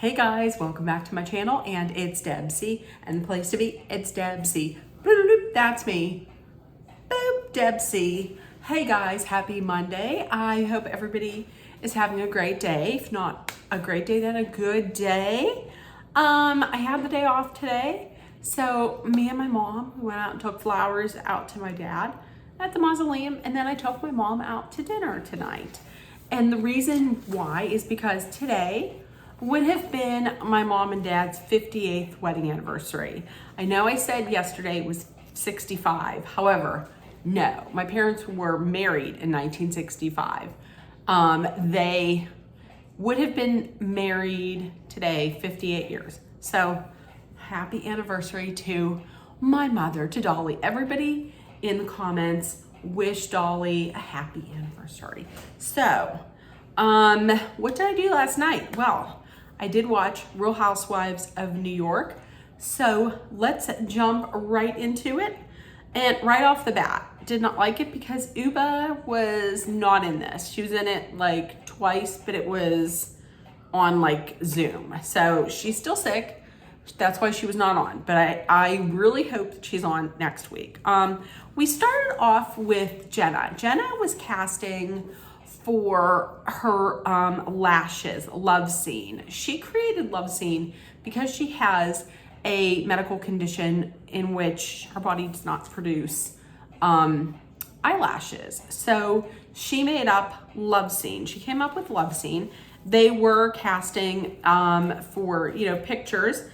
Hey guys, welcome back to my channel, and it's Debsy, and the place to be, it's Debsy. Bloop, that's me. Boop, Debsy. Hey guys, happy Monday. I hope everybody is having a great day. If not a great day, then a good day. I had the day off today, so me and my mom, we went out and took flowers out to my dad at the mausoleum, and then I took my mom out to dinner tonight. And the reason why is because today would have been my mom and dad's 58th wedding anniversary. I know I said yesterday it was 65. However, no, my parents were married in 1965. They would have been married today 58 years. So happy anniversary to my mother, to Dolly. Everybody in the comments wish Dolly a happy anniversary. So, what did I do last night? Well, I did watch Real Housewives of New York. So let's jump right into it. And right off the bat, did not like it because Uba was not in this. She was in it like twice, but it was on like Zoom. So she's still sick. That's why she was not on. But I really hope that she's on next week. We started off with Jenna. Jenna was casting for her lashes love scene. She created love scene because she has a medical condition in which her body does not produce eyelashes. So she made up love scene. She came up with love scene. They were casting for pictures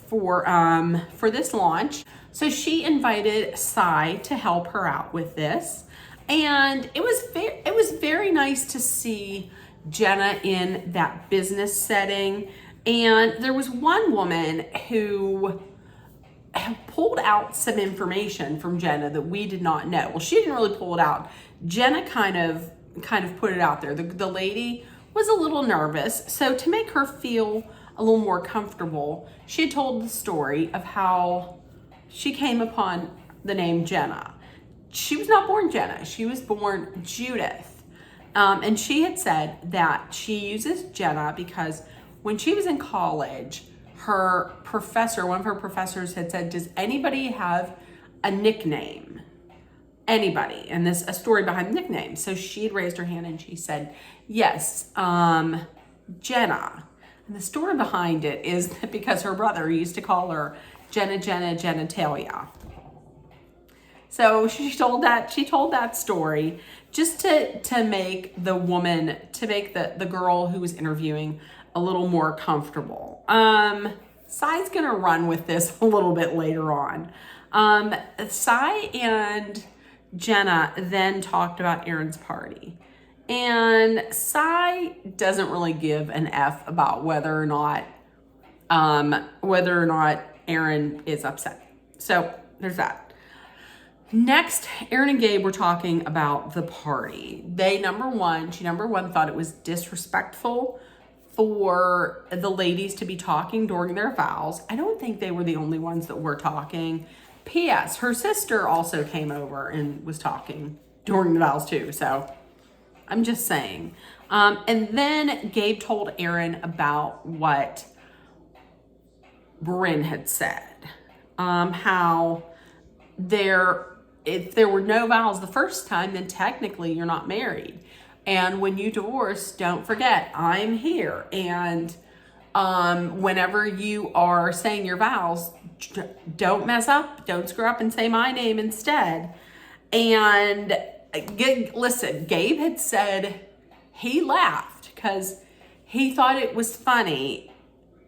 for this launch. So she invited Sai to help her out with this. And it was very nice to see Jenna in that business setting. And there was one woman who pulled out some information from Jenna that we did not know. Well, she didn't really pull it out. Jenna kind of put it out there. The lady was a little nervous. So to make her feel a little more comfortable, she had told the story of how she came upon the name Jenna. She was not born Jenna, she was born Judith. And she had said that she uses Jenna because when she was in college, her professor, one of her professors had said, does anybody have a nickname? Anybody? And this a story behind the nickname. So she had raised her hand and she said, yes, Jenna. And the story behind it is that because her brother used to call her Jenna Genitalia. So she told that story just to make the woman, to make the girl who was interviewing a little more comfortable. Sai's gonna run with this a little bit later on. Sai and Jenna then talked about Aaron's party. And Sai doesn't really give an F about whether or not Aaron is upset. So there's that. Next, Aaron and Gabe were talking about the party. She number one thought it was disrespectful for the ladies to be talking during their vows. I don't think they were the only ones that were talking. P.S. Her sister also came over and was talking during the vows too. So I'm just saying. And then Gabe told Aaron about what Bryn had said. How if there were no vows the first time, then technically you're not married. And when you divorce, don't forget, I'm here. And whenever you are saying your vows, don't mess up, don't screw up and say my name instead. And listen, Gabe had said he laughed because he thought it was funny.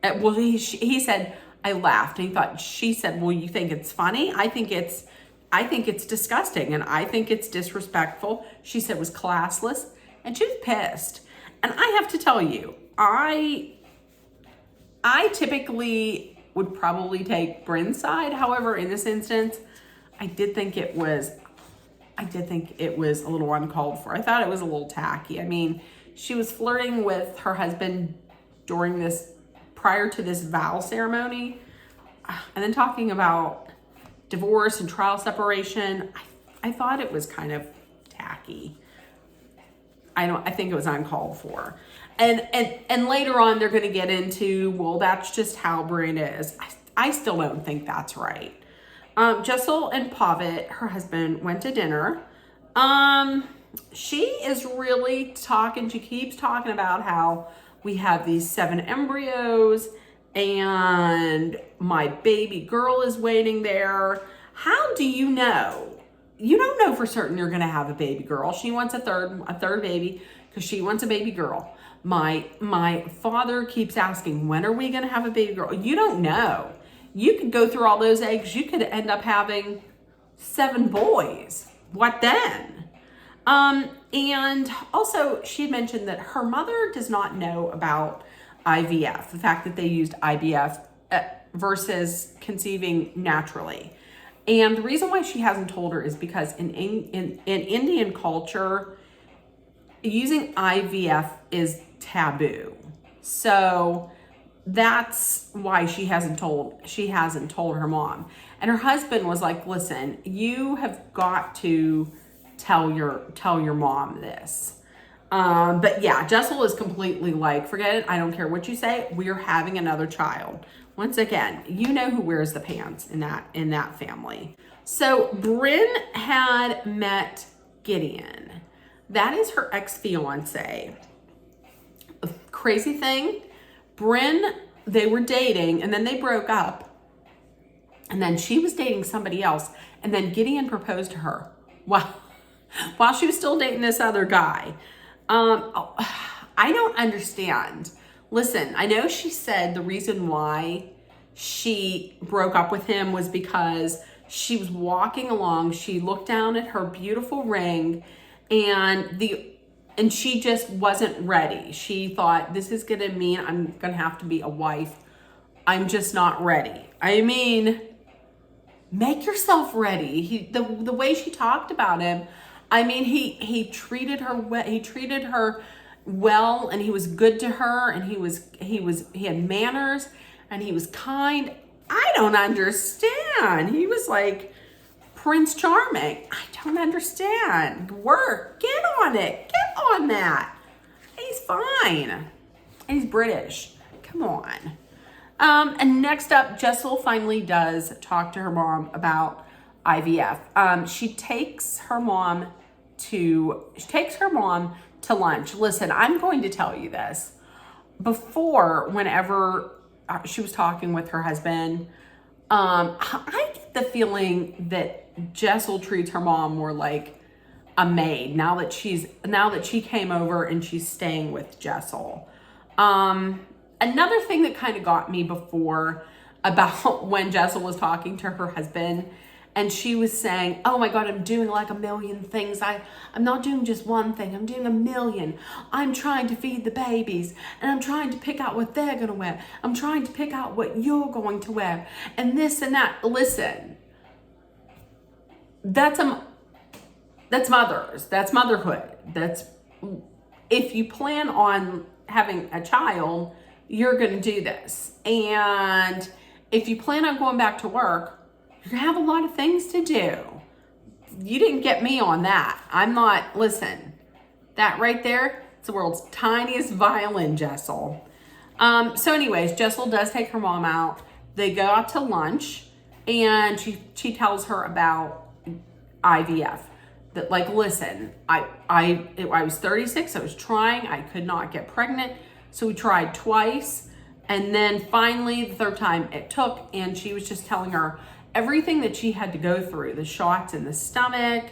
Well, he said, I laughed. And she said, well, you think it's funny? I think it's disgusting, and I think it's disrespectful. She said it was classless, and she was pissed. And I have to tell you, I typically would probably take Bryn's side. However, in this instance, I did think it was a little uncalled for. I thought it was a little tacky. I mean, she was flirting with her husband prior to this vow ceremony, and then talking about divorce and trial separation. I thought it was kind of tacky. I think it was uncalled for. And later on, they're going to get into, well, that's just how Bryn is. I still don't think that's right. Jessel and Pavitt, her husband, went to dinner. She is really talking, she keeps talking about how we have these 7 embryos and my baby girl is waiting there. How do you know? You don't know for certain you're going to have a baby girl. She wants a third baby because she wants a baby girl. My father keeps asking, when are we going to have a baby girl? You don't know. You could go through all those eggs. You could end up having 7 boys. What then? And also she had mentioned that her mother does not know about IVF, the fact that they used IVF versus conceiving naturally. And the reason why she hasn't told her is because in Indian culture, using IVF is taboo. So that's why she hasn't told her mom. And her husband was like, listen, you have got to tell your mom this. But yeah, Jessel is completely like, forget it. I don't care what you say. We're having another child. Once again, you know who wears the pants in that family. So Bryn had met Gideon. That is her ex-fiance. Crazy thing, Bryn, they were dating and then they broke up. And then she was dating somebody else. And then Gideon proposed to her while she was still dating this other guy. I don't understand. Listen, I know she said the reason why she broke up with him was because she was walking along. She looked down at her beautiful ring and she just wasn't ready. She thought, this is going to mean I'm going to have to be a wife. I'm just not ready. I mean, make yourself ready. The way she talked about him, I mean, he treated her well. He treated her well, and he was good to her, and he had manners, and he was kind. I don't understand. He was like Prince Charming. I don't understand. Work. Get on it. Get on that. He's fine. And he's British. Come on. And next up, Jessel finally does talk to her mom about IVF. She takes her mom to lunch. Listen, I'm going to tell you this. Before, whenever she was talking with her husband, I get the feeling that Jessel treats her mom more like a maid now that she came over and she's staying with Jessel. Another thing that kind of got me before about when Jessel was talking to her husband and she was saying, oh my God, I'm doing like a million things. I'm not doing just one thing. I'm doing a million. I'm trying to feed the babies and I'm trying to pick out what they're going to wear. I'm trying to pick out what you're going to wear and this and that. Listen, that's mothers. That's motherhood. That's if you plan on having a child, you're going to do this. And if you plan on going back to work, you're going to have a lot of things to do. You didn't get me on that. I'm not, listen, that right there, it's the world's tiniest violin, Jessel. So anyways, Jessel does take her mom out. They go out to lunch and she tells her about IVF. That like, listen, I was 36. I was trying. I could not get pregnant. So we tried twice. And then finally, the third time it took. And she was just telling her everything that she had to go through, the shots in the stomach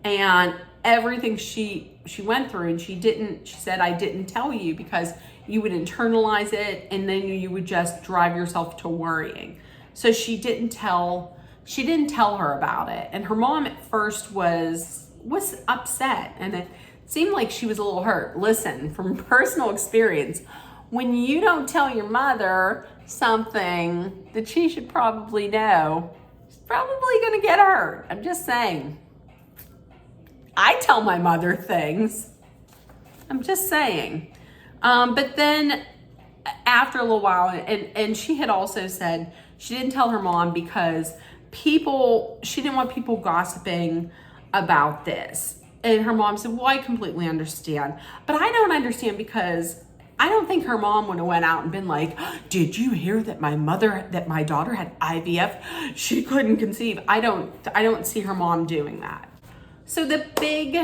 and everything she went through. And she said, I didn't tell you because you would internalize it and then you would just drive yourself to worrying. So she didn't tell her about it. And her mom at first was upset and it seemed like she was a little hurt. Listen, from personal experience, when you don't tell your mother something that she should probably know, she's probably gonna get hurt. I'm just saying. I tell my mother things. I'm just saying. But then after a little while, and she had also said she didn't tell her mom because she didn't want people gossiping about this. And her mom said, well, I completely understand. But I don't understand because I don't think her mom would have went out and been like, did you hear that my daughter had IVF? She couldn't conceive. I don't see her mom doing that. So the big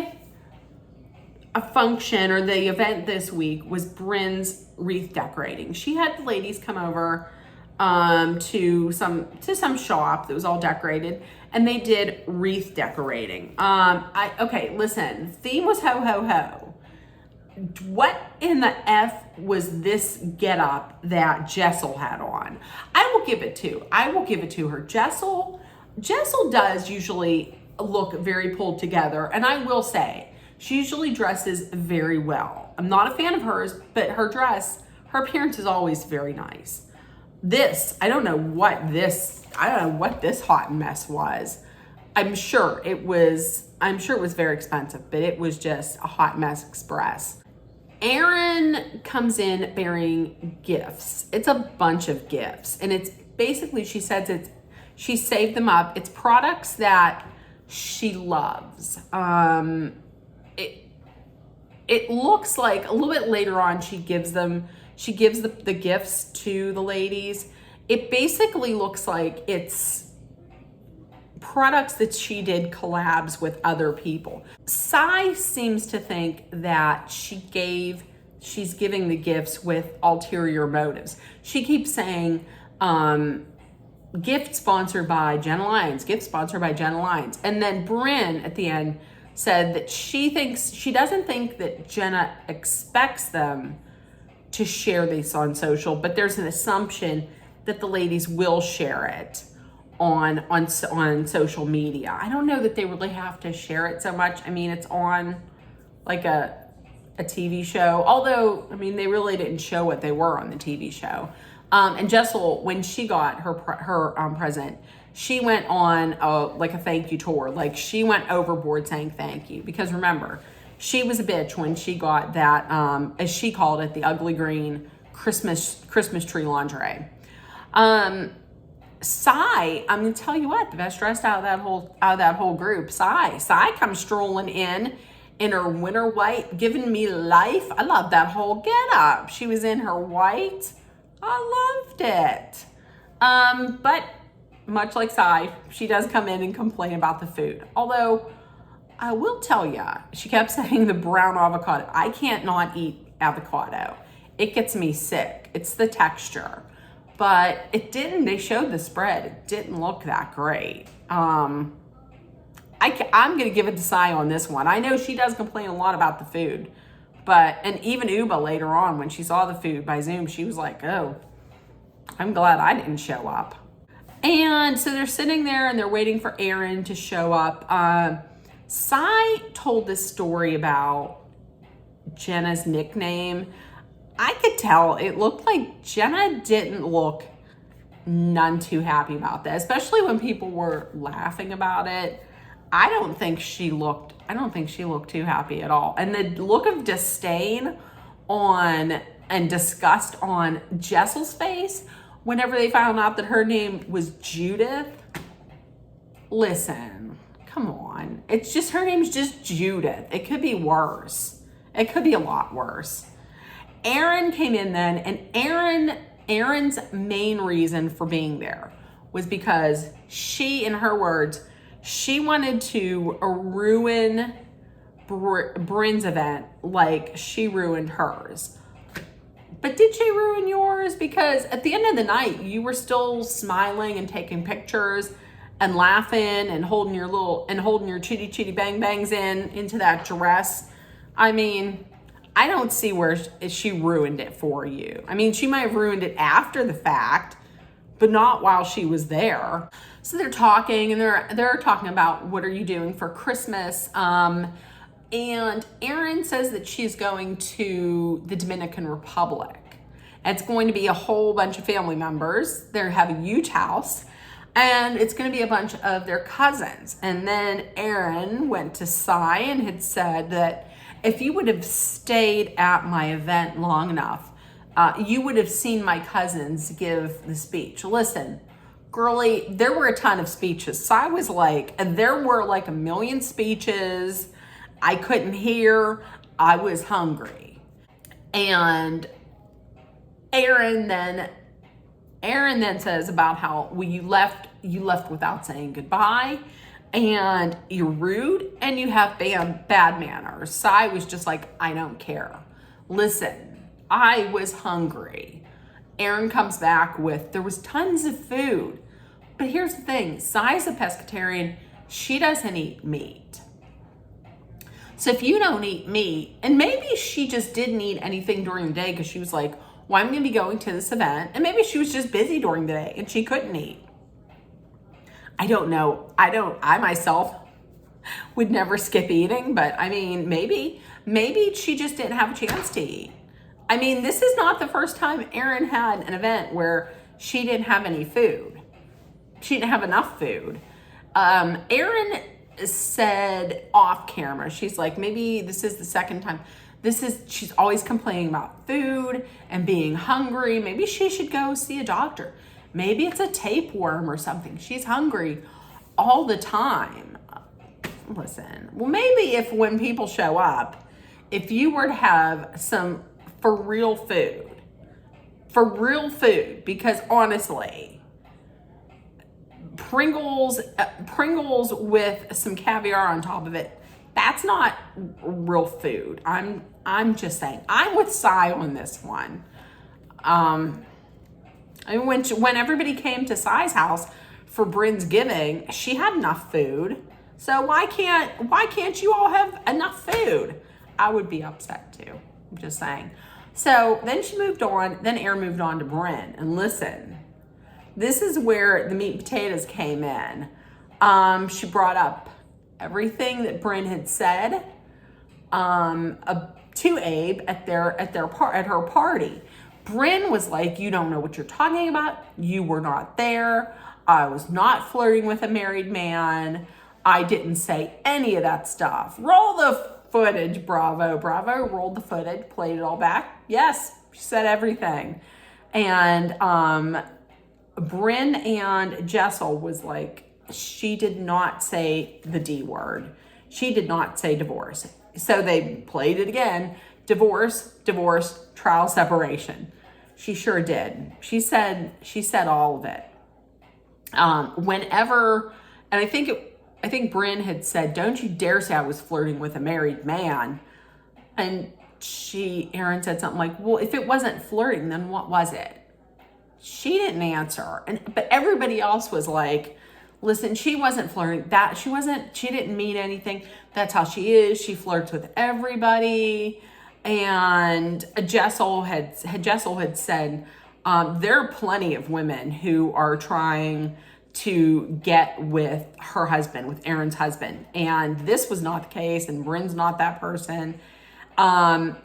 function or the event this week was Bryn's wreath decorating. She had the ladies come over to some shop that was all decorated, and they did wreath decorating. Okay, listen, theme was ho ho ho. What in the F was this getup that Jessel had on? I will give it to her. Jessel does usually look very pulled together, and I will say she usually dresses very well. I'm not a fan of hers, but her appearance is always very nice. I don't know what this hot mess was. I'm sure it was very expensive, but it was just a hot mess express. Erin comes in bearing gifts. It's a bunch of gifts, and it's basically, she says she saved them up. It's products that she loves. It looks like a little bit later on she gives the gifts to the ladies. It basically looks like it's products that she did collabs with other people. Sai seems to think that she's giving the gifts with ulterior motives. She keeps saying, gift sponsored by Jenna Lyons, gift sponsored by Jenna Lyons. And then Bryn at the end said that she doesn't think that Jenna expects them to share this on social, but there's an assumption that the ladies will share it on social media. I don't know that they really have to share it so much. I mean, it's on like a TV show, although, I mean, they really didn't show what they were on the TV show. And Jessel, when she got her present, she went on like a thank you tour. Like, she went overboard saying thank you, because remember, she was a bitch when she got that, as she called it, the ugly green Christmas tree lingerie. Sai, I'm gonna tell you what, the best dressed out of that whole group. Sai comes strolling in her winter white, giving me life. I love that whole getup. She was in her white. I loved it. But much like Sai, she does come in and complain about the food. Although I will tell you, she kept saying the brown avocado. I can't not eat avocado. It gets me sick. It's the texture. But they showed the spread. It didn't look that great. I'm going to give it to Sai on this one. I know she does complain a lot about the food. And even Uba later on, when she saw the food by Zoom, she was like, oh, I'm glad I didn't show up. And so they're sitting there and they're waiting for Erin to show up. Sai told this story about Jenna's nickname. I could tell it looked like Jenna didn't look none too happy about that, especially when people were laughing about it. I don't think she looked too happy at all. And the look of disdain and disgust on Jessel's face whenever they found out that her name was Judith. Listen, come on. It's just, her name's just Judith. It could be worse. It could be a lot worse. Erin came in then, and Erin's main reason for being there was because she, in her words, she wanted to ruin Bryn's event like she ruined hers. But did she ruin yours? Because at the end of the night, you were still smiling and taking pictures and laughing and holding your chitty bang bangs into that dress. I mean, I don't see where she ruined it for you. I mean, she might have ruined it after the fact, but not while she was there. So they're talking, and they're talking about, what are you doing for Christmas? And Erin says that she's going to the Dominican Republic. It's going to be a whole bunch of family members. They have a huge house, and it's going to be a bunch of their cousins. And then Erin went to Sai and had said that if you would have stayed at my event long enough, you would have seen my cousins give the speech. Listen, girlie, there were a ton of speeches. Sai was like, there were like a million speeches. I couldn't hear. I was hungry. And Aaron then says about how, well, you left without saying goodbye, and you're rude, and you have bad manners. Sai was just like, I don't care. Listen, I was hungry. Aaron comes back with, there was tons of food. But here's the thing, Sai's a pescatarian. She doesn't eat meat. So if you don't eat meat, and maybe she just didn't eat anything during the day because she was like, well, I'm going to be going to this event. And maybe she was just busy during the day and she couldn't eat. I don't know. I myself would never skip eating, but I mean, maybe she just didn't have a chance to eat. I mean, this is not the first time Erin had an event where she didn't have any food. She didn't have enough food. Erin said off camera, she's like, maybe this is the second time. She's always complaining about food and being hungry. Maybe she should go see a doctor. Maybe it's a tapeworm or something. She's hungry all the time. Listen, well, maybe when people show up, if you were to have some for real food, because honestly, Pringles with some caviar on top of it, that's not real food. I'm just saying. I'm with Sai on this one. I mean, when everybody came to Sai's house for Bryn's giving, she had enough food. So why can't you all have enough food? I would be upset too. I'm just saying. So then she moved on. Then Erin moved on to Bryn. And listen, this is where the meat and potatoes came in. She brought up everything that Bryn had said to Abe at her party. Bryn was like, you don't know what you're talking about. You were not there. I was not flirting with a married man. I didn't say any of that stuff. Roll the footage, bravo. Rolled the footage, played it all back. Yes, she said everything. And Bryn and Jessel was like, she did not say the D word. She did not say divorce. So they played it again. Divorce, trial, separation. She sure did. She said all of it. Whenever, and I think Bryn had said, don't you dare say I was flirting with a married man. And Erin said something like, well, if it wasn't flirting, then what was it? She didn't answer. But everybody else was like, listen, she wasn't flirting. She didn't mean anything. That's how she is. She flirts with everybody. And Jessel had said, there are plenty of women who are trying to get with her husband, with Erin's husband. And this was not the case, and Bryn's not that person. And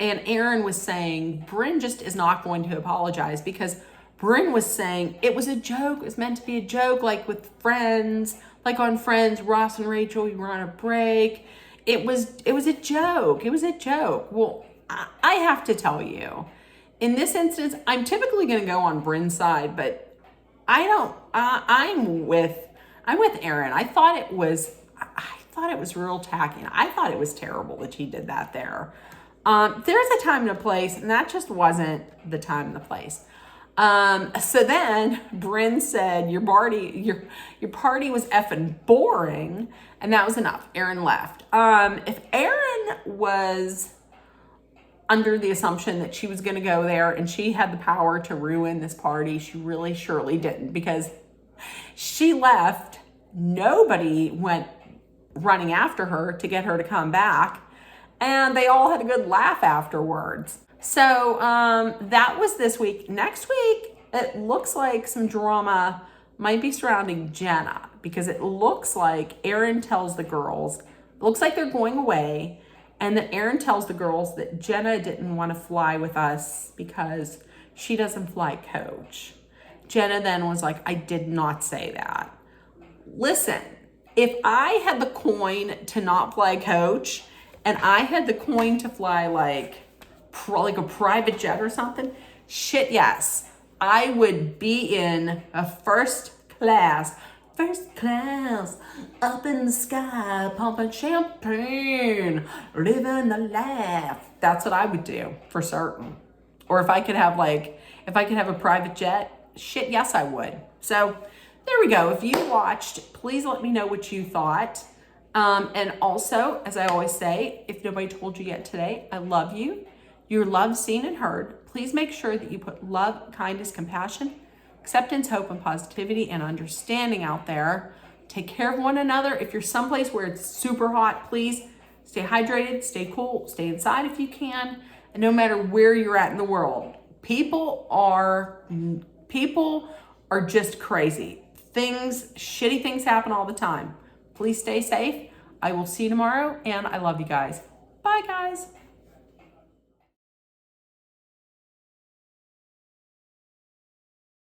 Erin was saying, Bryn just is not going to apologize, because Bryn was saying it was a joke. It was meant to be a joke, like with Friends, like on Friends, Ross and Rachel, we were on a break. It was a joke. It was a joke. Well, I have to tell you, in this instance, I'm typically going to go on Bryn's side, but I'm with Erin. I thought it was real tacky. I thought it was terrible that she did that there. There's a time and a place, and that just wasn't the time and the place. So then Bryn said, your party was effing boring, and that was enough. Erin left. If Erin was under the assumption that she was going to go there and she had the power to ruin this party, she really surely didn't, because she left. Nobody went running after her to get her to come back, and they all had a good laugh afterwards. So that was this week. Next week, it looks like some drama might be surrounding Jenna, because it looks like Erin tells the girls, it looks like they're going away, and that Erin tells the girls that Jenna didn't want to fly with us because she doesn't fly coach. Jenna then was like, I did not say that. Listen, if I had the coin to not fly coach, and I had the coin to fly like a private jet or something, shit, yes, I would be in a first class First class, up in the sky, pumping champagne, living the life. That's what I would do for certain. Or if I could have a private jet, shit, yes, I would. So there we go. If you watched, please let me know what you thought. And also, as I always say, if nobody told you yet today, I love you. You're loved, seen, and heard. Please make sure that you put love, kindness, compassion, acceptance, hope, and positivity and understanding out there. Take care of one another. If you're someplace where it's super hot, please stay hydrated, stay cool, stay inside if you can. And no matter where you're at in the world, people are just crazy. Shitty things happen all the time. Please stay safe. I will see you tomorrow, and I love you guys. Bye, guys.